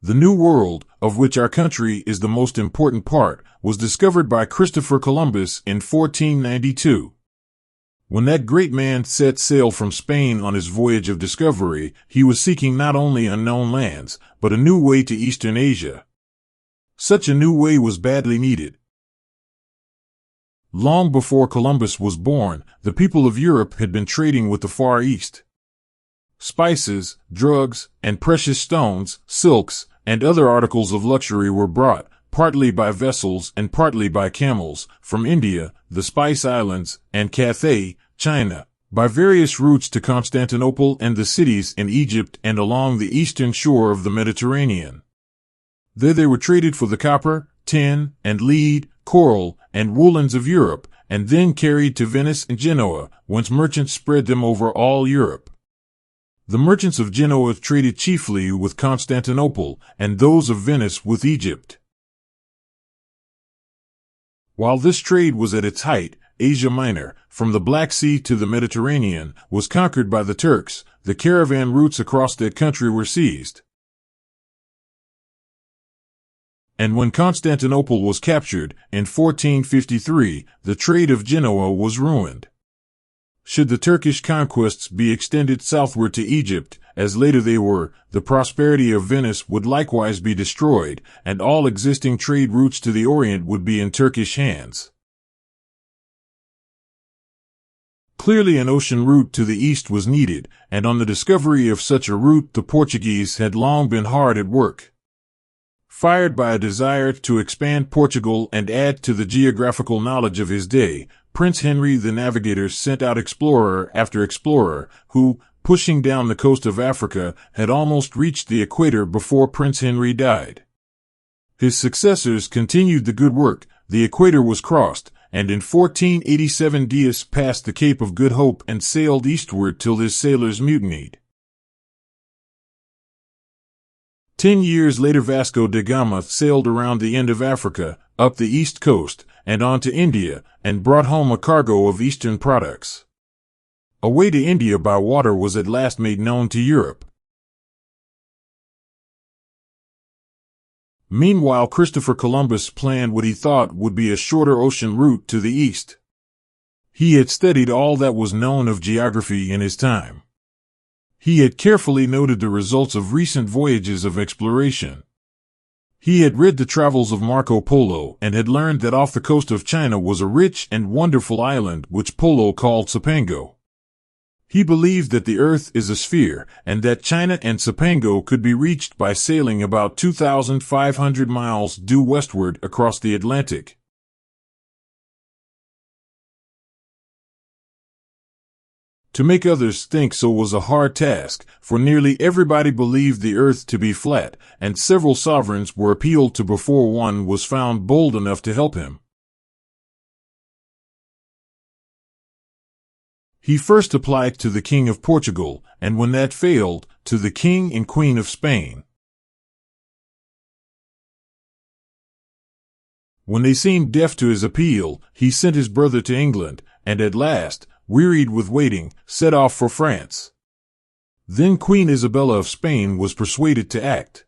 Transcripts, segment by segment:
The New World, of which our country is the most important part, was discovered by Christopher Columbus in 1492. When that great man set sail from Spain on his voyage of discovery, he was seeking not only unknown lands, but a new way to Eastern Asia. Such a new way was badly needed. Long before Columbus was born, the people of Europe had been trading with the Far East. Spices, drugs, and precious stones, silks, and other articles of luxury were brought, partly by vessels and partly by camels, from India, the Spice Islands, and Cathay, China, by various routes to Constantinople and the cities in Egypt and along the eastern shore of the Mediterranean. There they were traded for the copper, tin, and lead, coral, and woolens of Europe, and then carried to Venice and Genoa, whence merchants spread them over all Europe. The merchants of Genoa traded chiefly with Constantinople, and those of Venice with Egypt. While this trade was at its height, Asia Minor, from the Black Sea to the Mediterranean, was conquered by the Turks. The caravan routes across that country were seized. And when Constantinople was captured, in 1453, the trade of Genoa was ruined. Should the Turkish conquests be extended southward to Egypt, as later they were, the prosperity of Venice would likewise be destroyed, and all existing trade routes to the Orient would be in Turkish hands. Clearly an ocean route to the east was needed, and on the discovery of such a route the Portuguese had long been hard at work. Fired by a desire to expand Portugal and add to the geographical knowledge of his day, Prince Henry the Navigator sent out explorer after explorer, who, pushing down the coast of Africa, had almost reached the equator before Prince Henry died. His successors continued the good work, the equator was crossed, and in 1487 Diaz passed the Cape of Good Hope and sailed eastward till his sailors mutinied. 10 years later Vasco da Gama sailed around the end of Africa, up the east coast, and on to India, and brought home a cargo of eastern products. A way to India by water was at last made known to Europe. Meanwhile, Christopher Columbus planned what he thought would be a shorter ocean route to the east. He had studied all that was known of geography in his time. He had carefully noted the results of recent voyages of exploration. He had read the travels of Marco Polo and had learned that off the coast of China was a rich and wonderful island which Polo called Cipango. He believed that the earth is a sphere and that China and Cipango could be reached by sailing about 2,500 miles due westward across the Atlantic. To make others think so was a hard task, for nearly everybody believed the earth to be flat, and several sovereigns were appealed to before one was found bold enough to help him. He first applied to the King of Portugal, and when that failed, to the King and Queen of Spain. When they seemed deaf to his appeal, he sent his brother to England, and at last, wearied with waiting, set off for France. Then Queen Isabella of Spain was persuaded to act.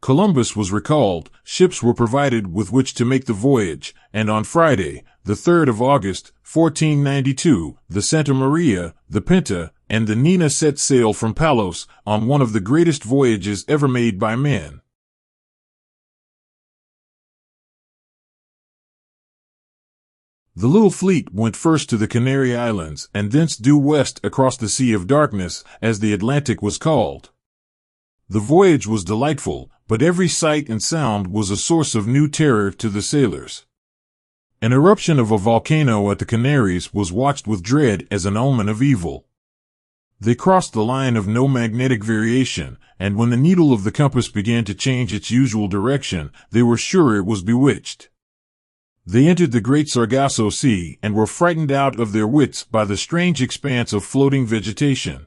Columbus was recalled, ships were provided with which to make the voyage, and on Friday, the 3rd of August, 1492, the Santa Maria, the Pinta, and the Nina set sail from Palos on one of the greatest voyages ever made by men. The little fleet went first to the Canary Islands and thence due west across the Sea of Darkness, as the Atlantic was called. The voyage was delightful, but every sight and sound was a source of new terror to the sailors. An eruption of a volcano at the Canaries was watched with dread as an omen of evil. They crossed the line of no magnetic variation, and when the needle of the compass began to change its usual direction, they were sure it was bewitched. They entered the great Sargasso Sea and were frightened out of their wits by the strange expanse of floating vegetation.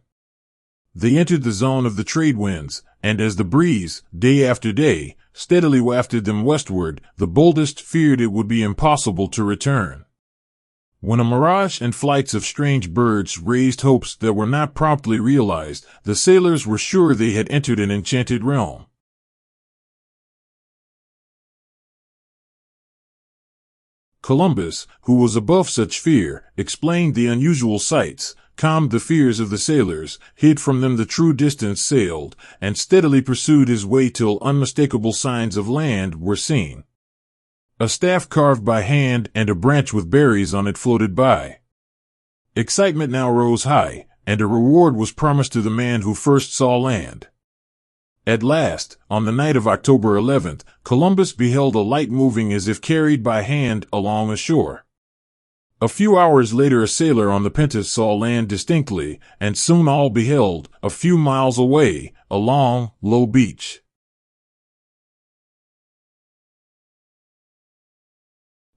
They entered the zone of the trade winds, and as the breeze, day after day, steadily wafted them westward, the boldest feared it would be impossible to return. When a mirage and flights of strange birds raised hopes that were not promptly realized, the sailors were sure they had entered an enchanted realm. Columbus, who was above such fear, explained the unusual sights, calmed the fears of the sailors, hid from them the true distance sailed, and steadily pursued his way till unmistakable signs of land were seen. A staff carved by hand and a branch with berries on it floated by. Excitement now rose high, and a reward was promised to the man who first saw land. At last, on the night of October 11th, Columbus beheld a light moving as if carried by hand along a shore. A few hours later a sailor on the Pinta saw land distinctly, and soon all beheld, a few miles away, a long, low beach.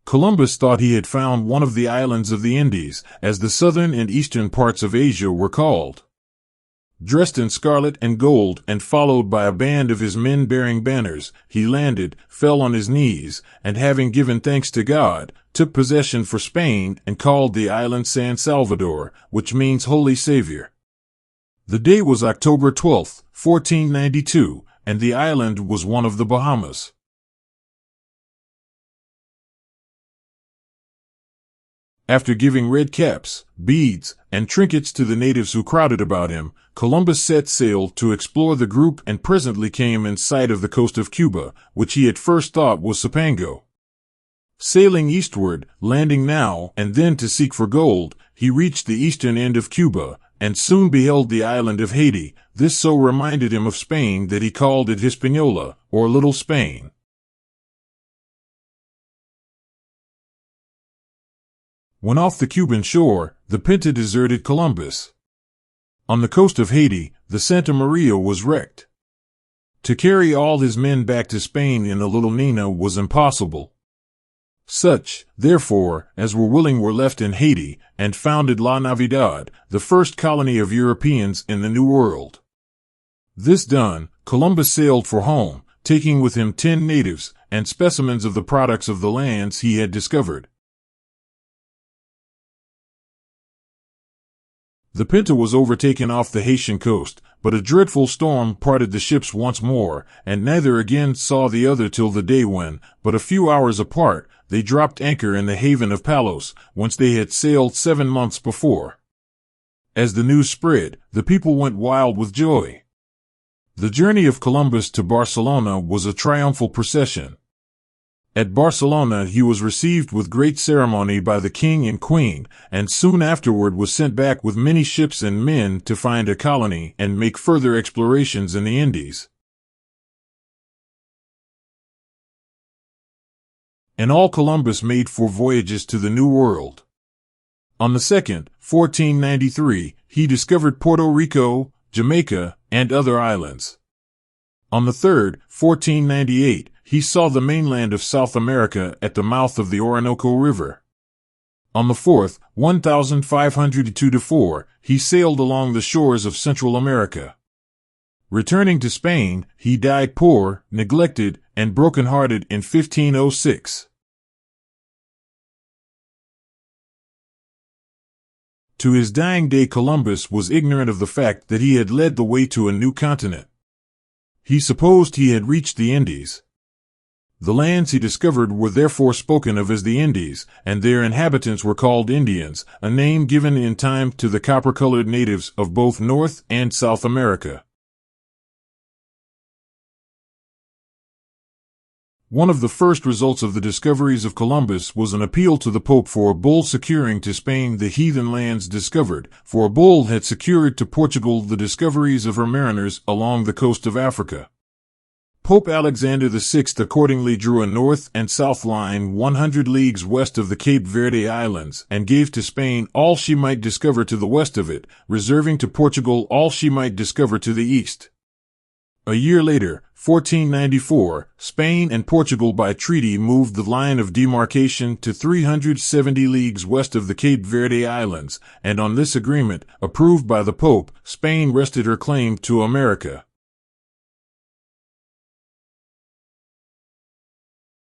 Columbus thought he had found one of the islands of the Indies, as the southern and eastern parts of Asia were called. Dressed in scarlet and gold and followed by a band of his men bearing banners, he landed, fell on his knees, and having given thanks to God, took possession for Spain and called the island San Salvador, which means Holy Savior. The day was October 12, 1492, and the island was one of the Bahamas. After giving red caps, beads, and trinkets to the natives who crowded about him, Columbus set sail to explore the group and presently came in sight of the coast of Cuba, which he at first thought was Cipango. Sailing eastward, landing now and then to seek for gold, he reached the eastern end of Cuba, and soon beheld the island of Haiti. This so reminded him of Spain that he called it Hispaniola, or Little Spain. When off the Cuban shore, the Pinta deserted Columbus. On the coast of Haiti, the Santa Maria was wrecked. To carry all his men back to Spain in the Little Nina was impossible. Such, therefore, as were willing were left in Haiti, and founded La Navidad, the first colony of Europeans in the New World. This done, Columbus sailed for home, taking with him 10 natives, and specimens of the products of the lands he had discovered. The Pinta was overtaken off the Haitian coast, but a dreadful storm parted the ships once more, and neither again saw the other till the day when, but a few hours apart, they dropped anchor in the haven of Palos, whence they had sailed 7 months before. As the news spread, the people went wild with joy. The journey of Columbus to Barcelona was a triumphal procession. At Barcelona he was received with great ceremony by the king and queen, and soon afterward was sent back with many ships and men to find a colony and make further explorations in the Indies. In all Columbus made 4 voyages to the New World. On the 2nd, 1493, he discovered Puerto Rico, Jamaica, and other islands. On the 3rd, 1498, he saw the mainland of South America at the mouth of the Orinoco River. On the 4th, 1502-4, he sailed along the shores of Central America. Returning to Spain, he died poor, neglected, and broken-hearted in 1506. To his dying day Columbus was ignorant of the fact that he had led the way to a new continent. He supposed he had reached the Indies. The lands he discovered were therefore spoken of as the Indies, and their inhabitants were called Indians, a name given in time to the copper-colored natives of both North and South America. One of the first results of the discoveries of Columbus was an appeal to the Pope for a bull securing to Spain the heathen lands discovered, for a bull had secured to Portugal the discoveries of her mariners along the coast of Africa. Pope Alexander VI accordingly drew a north and south line 100 leagues west of the Cape Verde Islands and gave to Spain all she might discover to the west of it, reserving to Portugal all she might discover to the east. A year later, 1494, Spain and Portugal by treaty moved the line of demarcation to 370 leagues west of the Cape Verde Islands, and on this agreement, approved by the Pope, Spain rested her claim to America.